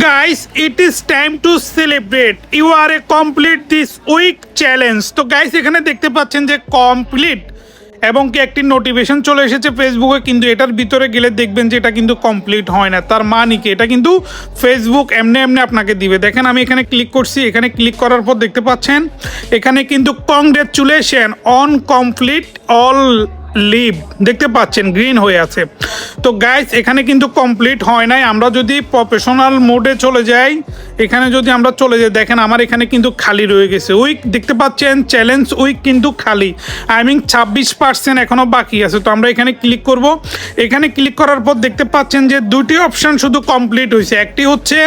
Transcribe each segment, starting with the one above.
guys, it is time to celebrate. You are a complete this week challenge. তো guys এখানে দেখতে পাচ্ছেন যে কমপ্লিট এবং কি একটি নোটিফিকেশন চলে এসেছে ফেসবুকে, কিন্তু এটার ভিতরে গেলে দেখবেন যে এটা কিন্তু কমপ্লিট হয় না। তার মানে কি, এটা কিন্তু ফেসবুক এমনি এমনি আপনাকে দিবে। দেখেন আমি এখানে ক্লিক করছি, এখানে ক্লিক করার পর দেখতে পাচ্ছেন এখানে কিন্তু congratulation on complete all leave দেখতে পাচ্ছেন গ্রিন হয়ে আছে। তো গাইস এখানে কিন্তু কমপ্লিট হয় নাই। আমরা যদি প্রফেশনাল মোডে চলে যাই, এখানে যদি আমরা চলে যাই, দেখেন আমার এখানে কিন্তু খালি রয়ে গেছে উইক, দেখতে পাচ্ছেন চ্যালেঞ্জ উইক কিন্তু খালি, আই মিন 26% এখনও বাকি আছে। তো আমরা এখানে ক্লিক করব। এখানে ক্লিক করার পর দেখতে পাচ্ছেন যে দুটি অপশান শুধু কমপ্লিট হয়েছে, একটি হচ্ছে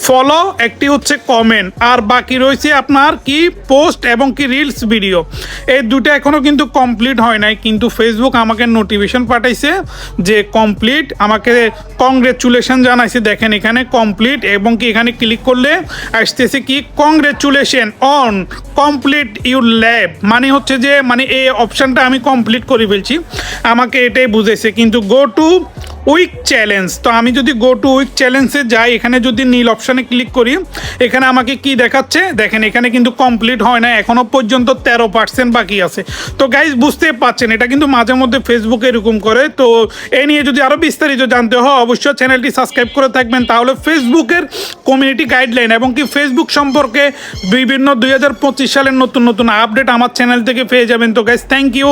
ফলো, একটি হচ্ছে কমেন্ট, আর বাকি রয়েছে আপনার কি পোস্ট এবং কি রিলস ভিডিও। এই দুটো এখনও কিন্তু কমপ্লিট হয় নাই, কিন্তু ফেসবুক আমাকে নোটিফিকেশন পাঠাইছে যে কমপ্লিট, আমাকে কংগ্রেচুলেশন জানাইছে। দেখেন এখানে কমপ্লিট এবং কি এখানে ক্লিক করলে আসতেছে কি congratulation on complete your lab, মানে হচ্ছে যে মানে এই অপশানটা আমি কমপ্লিট করে ফেলছি, আমাকে এটাই বুঝেছে। কিন্তু গো টু উইক চ্যালেঞ্জ, তো আমি যদি গো টু উইক চ্যালেঞ্জে যাই, এখানে যদি নীল অপশানে ক্লিক করি, এখানে আমাকে কি দেখাচ্ছে দেখেন, এখানে কিন্তু কমপ্লিট হয় না, এখনও পর্যন্ত 13% বাকি আছে। তো গাইজ বুঝতে পারছেন এটা কিন্তু মাঝে মধ্যে ফেসবুকে এরকম করে। তো এ নিয়ে যদি আরও বিস্তারিত জানতে হয় অবশ্যই চ্যানেলটি সাবস্ক্রাইব করে থাকবেন, তাহলে ফেসবুকের কমিউনিটি গাইডলাইন এবং কি ফেসবুক সম্পর্কে বিভিন্ন 2025 সালের নতুন নতুন আপডেট আমার চ্যানেল থেকে পেয়ে যাবেন। তো গাইজ থ্যাংক ইউ।